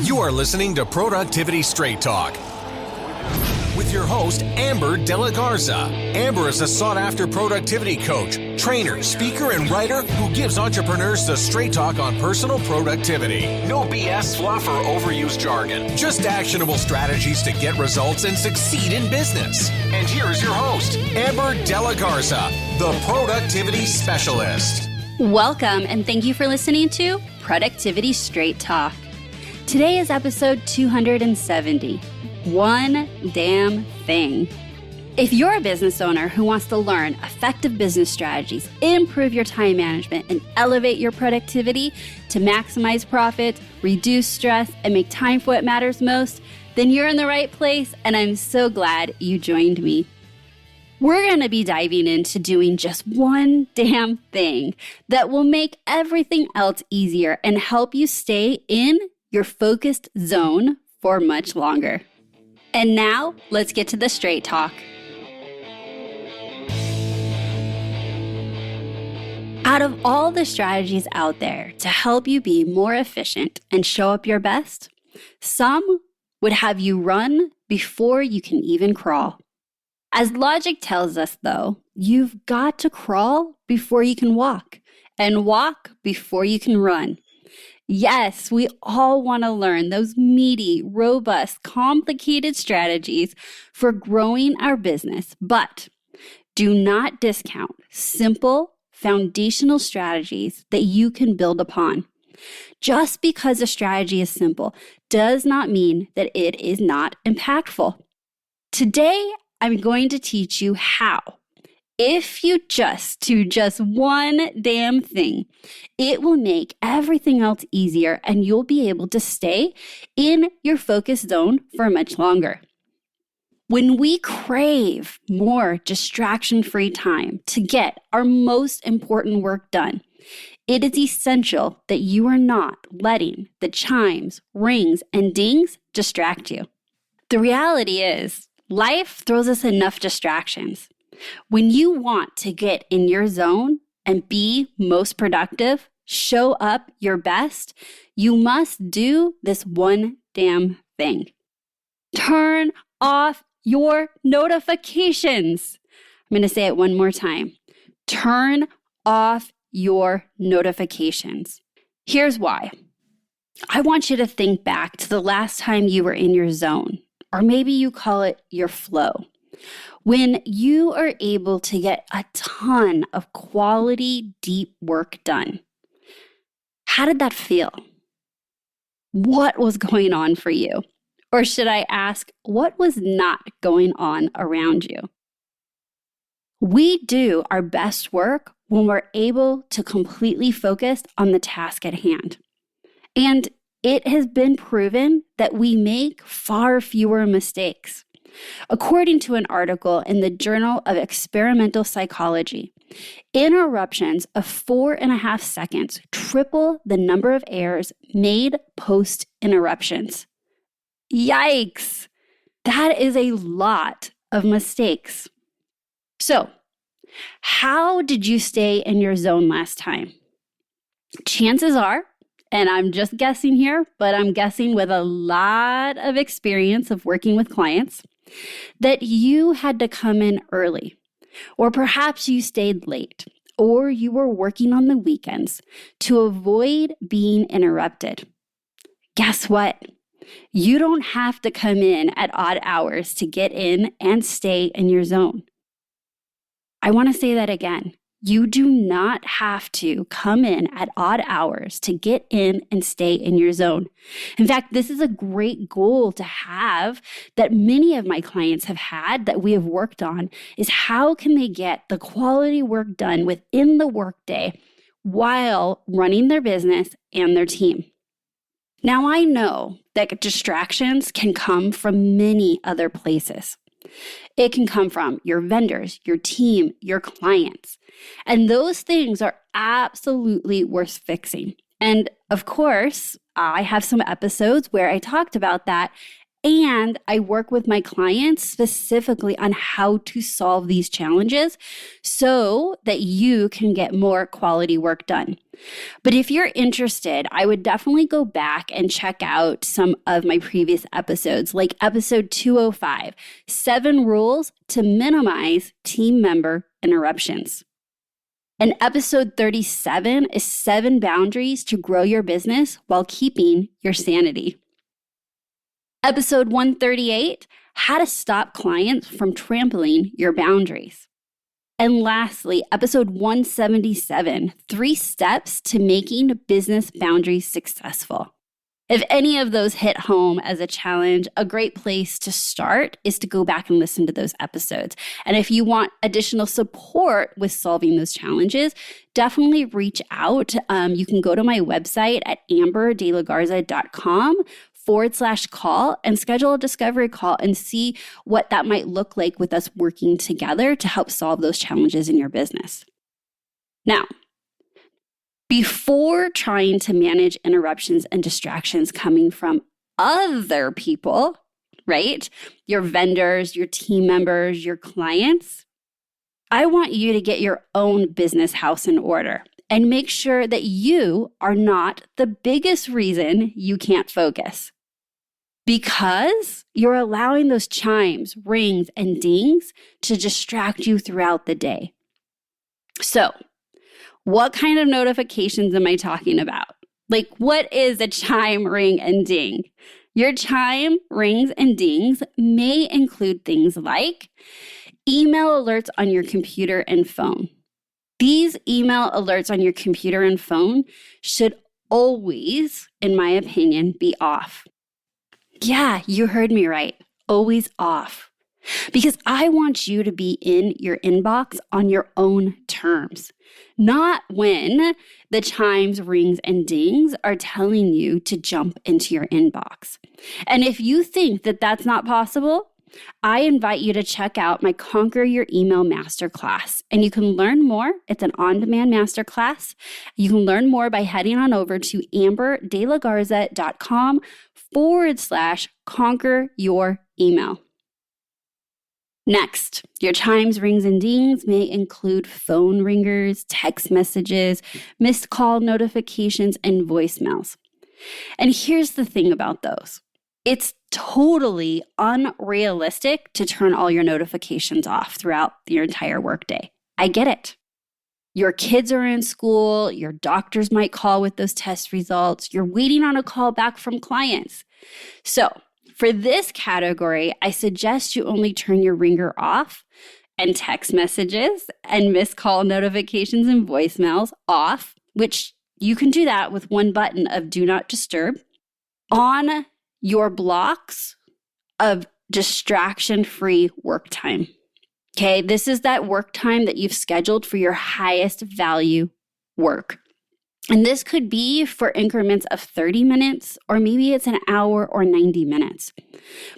You are listening to Productivity Straight Talk with your host, Amber De La Garza. Amber is a sought-after productivity coach, trainer, speaker, and writer who gives entrepreneurs the straight talk on personal productivity. No BS, fluff, or overused jargon. Just actionable strategies to get results and succeed in business. And here is your host, Amber De La Garza, the Productivity Specialist. Welcome, and thank you for listening to Productivity Straight Talk. Today is episode 270. One damn thing. If you're a business owner who wants to learn effective business strategies, improve your time management, and elevate your productivity to maximize profits, reduce stress, and make time for what matters most, then you're in the right place, and I'm so glad you joined me. We're going to be diving into doing just one damn thing that will make everything else easier and help you stay in your focused zone for much longer. And now, let's get to the straight talk. Out of all the strategies out there to help you be more efficient and show up your best, some would have you run before you can even crawl. As logic tells us, though, you've got to crawl before you can walk, and walk before you can run. Yes, we all want to learn those meaty, robust, complicated strategies for growing our business, but do not discount simple, foundational strategies that you can build upon. Just because a strategy is simple does not mean that it is not impactful. Today, I'm going to teach you how. If you just do just one damn thing, it will make everything else easier and you'll be able to stay in your focus zone for much longer. When we crave more distraction-free time to get our most important work done, it is essential that you are not letting the chimes, rings, and dings distract you. The reality is, life throws us enough distractions. When you want to get in your zone and be most productive, show up your best, you must do this one damn thing. Turn off your notifications. I'm going to say it one more time. Turn off your notifications. Here's why. I want you to think back to the last time you were in your zone, or maybe you call it your flow. When you are able to get a ton of quality, deep work done. How did that feel? What was going on for you? Or should I ask, what was not going on around you? We do our best work when we're able to completely focus on the task at hand. And it has been proven that we make far fewer mistakes. According to an article in the Journal of Experimental Psychology, interruptions of 4.5 seconds triple the number of errors made post-interruptions. Yikes! That is a lot of mistakes. So, how did you stay in your zone last time? Chances are, and I'm just guessing here, but I'm guessing with a lot of experience of working with clients, that you had to come in early, or perhaps you stayed late, or you were working on the weekends to avoid being interrupted. Guess what? You don't have to come in at odd hours to get in and stay in your zone. I want to say that again. You do not have to come in at odd hours to get in and stay in your zone. In fact, this is a great goal to have that many of my clients have had that we have worked on is how can they get the quality work done within the workday while running their business and their team. Now, I know that distractions can come from many other places. It can come from your vendors, your team, your clients. And those things are absolutely worth fixing. And of course, I have some episodes where I talked about that And I work with my clients specifically on how to solve these challenges so that you can get more quality work done. But if you're interested, I would definitely go back and check out some of my previous episodes, like episode 205, 7 Rules to Minimize Team Member Interruptions. And episode 37 is 7 Boundaries to Grow Your Business While Keeping Your Sanity. Episode 138, How to Stop Clients from Trampling Your Boundaries. And lastly, episode 177, 3 Steps to Making Business Boundaries Successful. If any of those hit home as a challenge, a great place to start is to go back and listen to those episodes. And if you want additional support with solving those challenges, definitely reach out. You can go to my website at amberdelagarza.com/call and schedule a discovery call and see what that might look like with us working together to help solve those challenges in your business. Now, before trying to manage interruptions and distractions coming from other people, right? Your vendors, your team members, your clients, I want you to get your own business house in order and make sure that you are not the biggest reason you can't focus. Because you're allowing those chimes, rings, and dings to distract you throughout the day. So, what kind of notifications am I talking about? Like, what is a chime, ring, and ding? Your chime, rings, and dings may include things like email alerts on your computer and phone. These email alerts on your computer and phone should always, in my opinion, be off. Yeah, you heard me right. Always off. Because I want you to be in your inbox on your own terms, not when the chimes, rings, and dings are telling you to jump into your inbox. And if you think that that's not possible, I invite you to check out my Conquer Your Email Masterclass. And you can learn more. It's an on-demand masterclass. You can learn more by heading on over to amberdelagarza.com/conquer your email. Next, your chimes, rings, and dings may include phone ringers, text messages, missed call notifications, and voicemails. And here's the thing about those. It's totally unrealistic to turn all your notifications off throughout your entire workday. I get it. Your kids are in school, your doctors might call with those test results, you're waiting on a call back from clients. So, for this category, I suggest you only turn your ringer off and text messages and missed call notifications and voicemails off, which you can do that with one button of Do Not Disturb, on your blocks of distraction-free work time. Okay, this is that work time that you've scheduled for your highest value work. And this could be for increments of 30 minutes, or maybe it's an hour or 90 minutes.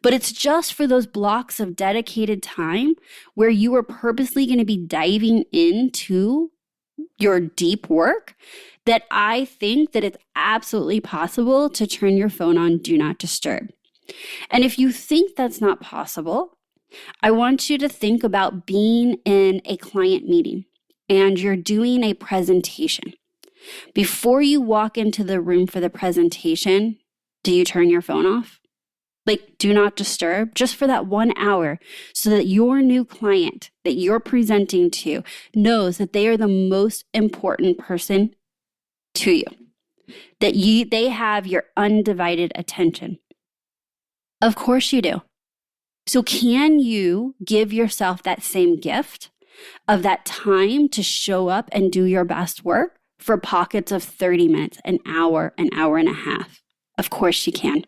But it's just for those blocks of dedicated time where you are purposely going to be diving into your deep work that I think that it's absolutely possible to turn your phone on Do Not Disturb. And if you think that's not possible, I want you to think about being in a client meeting and you're doing a presentation. Before you walk into the room for the presentation, do you turn your phone off? Like, Do Not Disturb, just for that 1 hour, so that your new client that you're presenting to knows that they are the most important person to you, that they have your undivided attention. Of course you do. So can you give yourself that same gift of that time to show up and do your best work for pockets of 30 minutes, an hour and a half? Of course you can.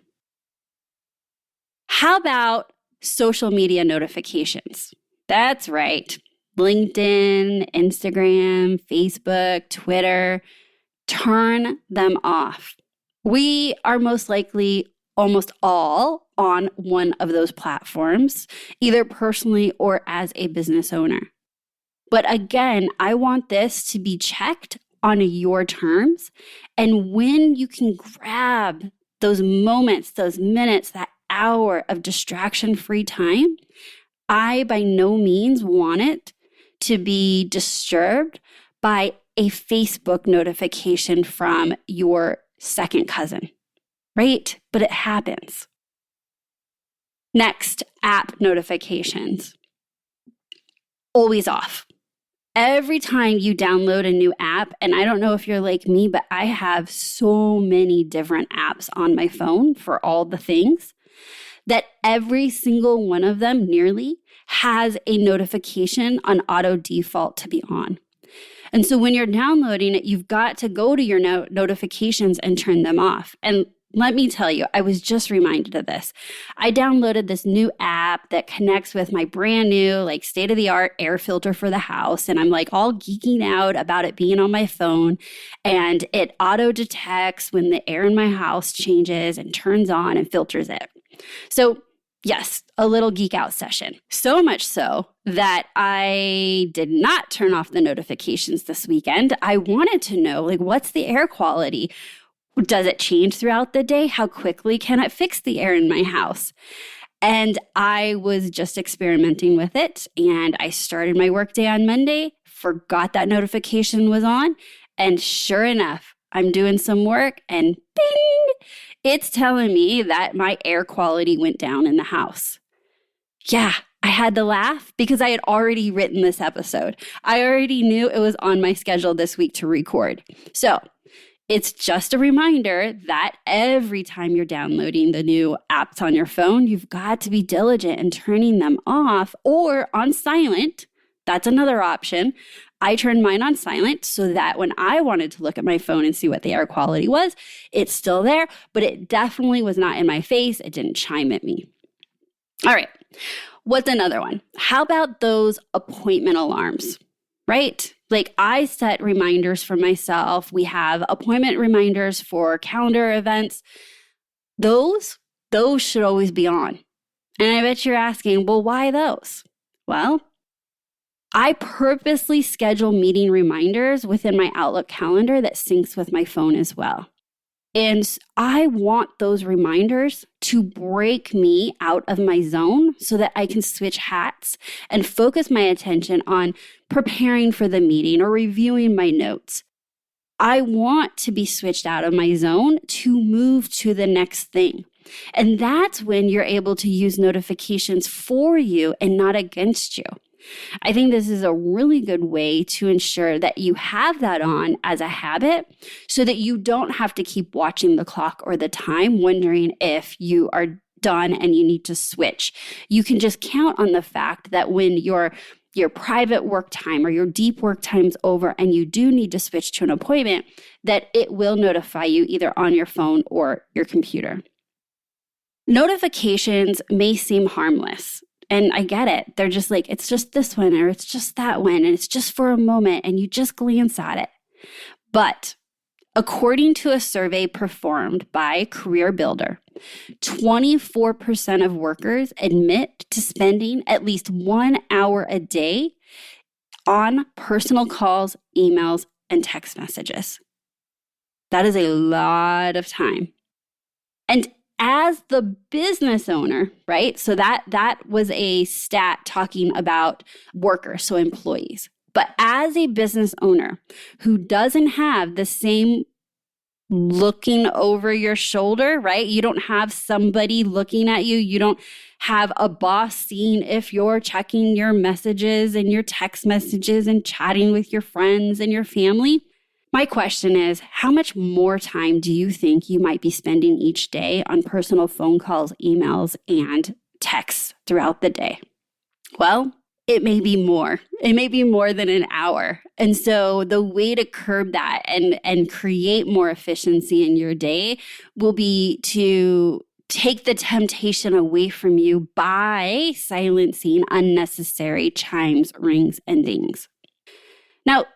How about social media notifications? That's right. LinkedIn, Instagram, Facebook, Twitter, turn them off. We are most likely almost all on one of those platforms, either personally or as a business owner. But again, I want this to be checked on your terms. And when you can grab those moments, those minutes, that hour of distraction-free time, I by no means want it to be disturbed by a Facebook notification from your second cousin, right? But it happens. Next, app notifications. Always off. Every time you download a new app, and I don't know if you're like me, but I have so many different apps on my phone for all the things, that every single one of them nearly has a notification on auto default to be on. And so when you're downloading it, you've got to go to your notifications and turn them off. And let me tell you, I was just reminded of this. I downloaded this new app that connects with my brand new, like state-of-the-art air filter for the house. And I'm like all geeking out about it being on my phone. And it auto detects when the air in my house changes and turns on and filters it. So yes, a little geek out session. So much so that I did not turn off the notifications this weekend. I wanted to know, like, what's the air quality? Does it change throughout the day? How quickly can it fix the air in my house? And I was just experimenting with it. And I started my workday on Monday, forgot that notification was on. And sure enough, I'm doing some work and bing, it's telling me that my air quality went down in the house. Yeah, I had to laugh because I had already written this episode. I already knew it was on my schedule this week to record. So it's just a reminder that every time you're downloading the new apps on your phone, you've got to be diligent in turning them off or on silent. That's another option. I turned mine on silent so that when I wanted to look at my phone and see what the air quality was, it's still there, but it definitely was not in my face. It didn't chime at me. All right. What's another one? How about those appointment alarms, right? Like I set reminders for myself. We have appointment reminders for calendar events. Those should always be on. And I bet you're asking, well, why those? Well, I purposely schedule meeting reminders within my Outlook calendar that syncs with my phone as well. And I want those reminders to break me out of my zone so that I can switch hats and focus my attention on preparing for the meeting or reviewing my notes. I want to be switched out of my zone to move to the next thing. And that's when you're able to use notifications for you and not against you. I think this is a really good way to ensure that you have that on as a habit so that you don't have to keep watching the clock or the time, wondering if you are done and you need to switch. You can just count on the fact that when your private work time or your deep work time's over and you do need to switch to an appointment, that it will notify you either on your phone or your computer. Notifications may seem harmless. And I get it. They're just like, it's just this one or it's just that one and it's just for a moment and you just glance at it. But according to a survey performed by Career Builder, 24% of workers admit to spending at least 1 hour a day on personal calls, emails, and text messages. That is a lot of time. And as the business owner, right? So that was a stat talking about workers, so employees. But as a business owner who doesn't have the same looking over your shoulder, right? You don't have somebody looking at you. You don't have a boss seeing if you're checking your messages and your text messages and chatting with your friends and your family. My question is, how much more time do you think you might be spending each day on personal phone calls, emails, and texts throughout the day? Well, it may be more. It may be more than an hour. And so the way to curb that and create more efficiency in your day will be to take the temptation away from you by silencing unnecessary chimes, rings, and dings. Now,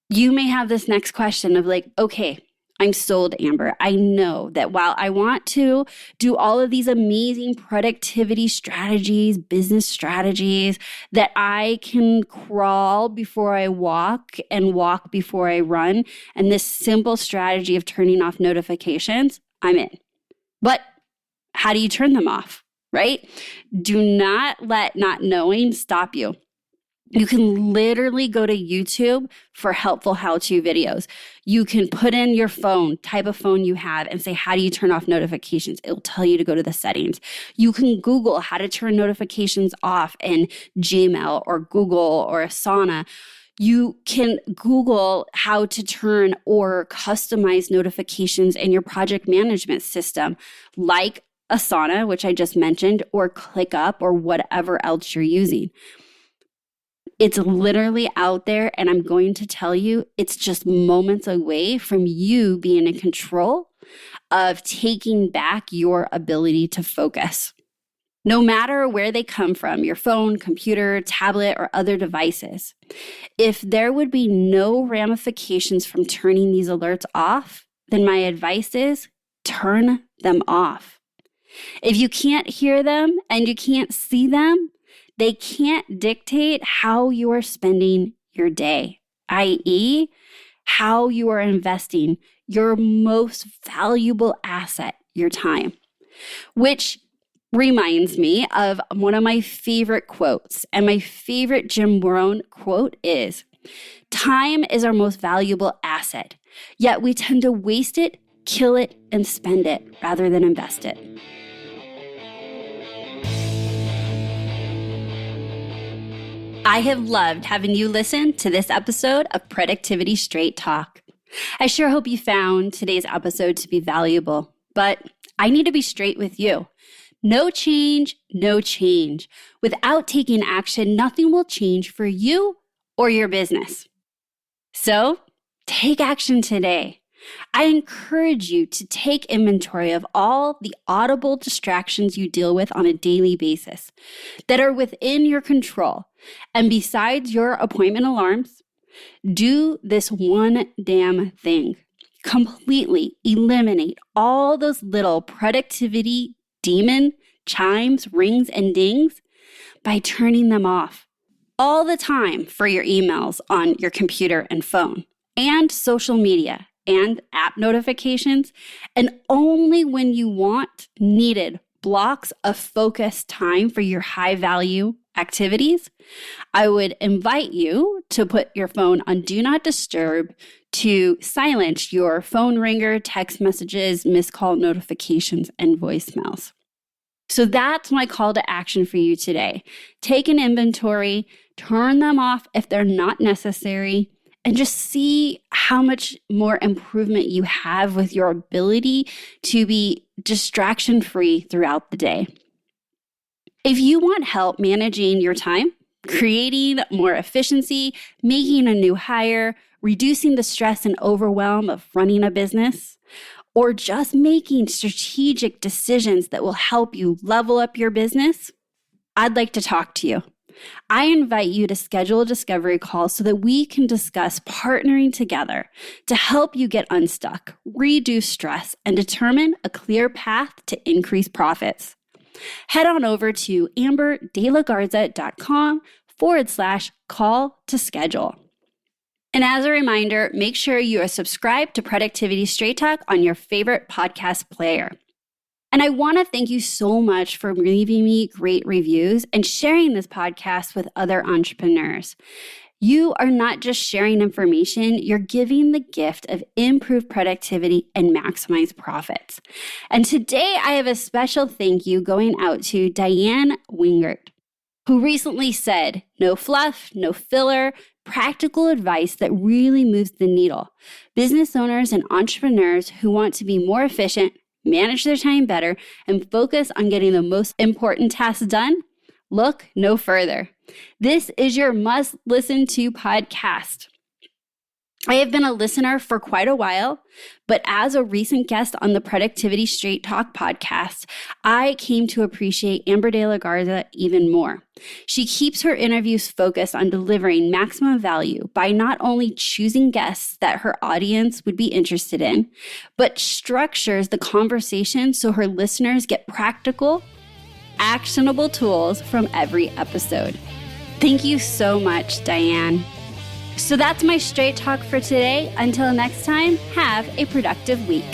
you may have this next question of like, okay, I'm sold, Amber. I know that while I want to do all of these amazing productivity strategies, business strategies, that I can crawl before I walk and walk before I run, and this simple strategy of turning off notifications, I'm in. But how do you turn them off, right? Do not let not knowing stop you. You can literally go to YouTube for helpful how-to videos. You can put in your phone, type of phone you have, and say, how do you turn off notifications? It will tell you to go to the settings. You can Google how to turn notifications off in Gmail or Google or Asana. You can Google how to turn or customize notifications in your project management system, like Asana, which I just mentioned, or ClickUp or whatever else you're using. It's literally out there, and I'm going to tell you, it's just moments away from you being in control of taking back your ability to focus. No matter where they come from, your phone, computer, tablet, or other devices, if there would be no ramifications from turning these alerts off, then my advice is turn them off. If you can't hear them and you can't see them, they can't dictate how you are spending your day, i.e., how you are investing your most valuable asset, your time. Which reminds me of one of my favorite quotes. And my favorite Jim Rohn quote is, "Time is our most valuable asset, yet we tend to waste it, kill it, and spend it rather than invest it." I have loved having you listen to this episode of Productivity Straight Talk. I sure hope you found today's episode to be valuable, but I need to be straight with you. No change, no change. Without taking action, nothing will change for you or your business. So, take action today. I encourage you to take inventory of all the audible distractions you deal with on a daily basis that are within your control. And besides your appointment alarms, do this one damn thing. Completely eliminate all those little productivity demon chimes, rings, and dings by turning them off all the time for your emails on your computer and phone and social media and app notifications, and only when you want needed blocks of focused time for your high value activities. I would invite you to put your phone on Do Not Disturb, to silence your phone ringer, text messages, missed call notifications, and voicemails. So that's my call to action for you today. Take an inventory, turn them off if they're not necessary, and just see how much more improvement you have with your ability to be distraction-free throughout the day. If you want help managing your time, creating more efficiency, making a new hire, reducing the stress and overwhelm of running a business, or just making strategic decisions that will help you level up your business, I'd like to talk to you. I invite you to schedule a discovery call so that we can discuss partnering together to help you get unstuck, reduce stress, and determine a clear path to increase profits. Head on over to amberdelagarza.com/call to schedule. And as a reminder, make sure you are subscribed to Productivity Straight Talk on your favorite podcast player. And I want to thank you so much for leaving me great reviews and sharing this podcast with other entrepreneurs. You are not just sharing information, you're giving the gift of improved productivity and maximize profits. And today I have a special thank you going out to Diane Wingert, who recently said, "No fluff, no filler, practical advice that really moves the needle. Business owners and entrepreneurs who want to be more efficient, manage their time better, and focus on getting the most important tasks done, look no further. This is your must-listen-to podcast." I have been a listener for quite a while, but as a recent guest on the Productivity Straight Talk podcast, I came to appreciate Amber De La Garza even more. She keeps her interviews focused on delivering maximum value by not only choosing guests that her audience would be interested in, but structures the conversation so her listeners get practical, actionable tools from every episode. Thank you so much, Diane. So that's my straight talk for today. Until next time, have a productive week.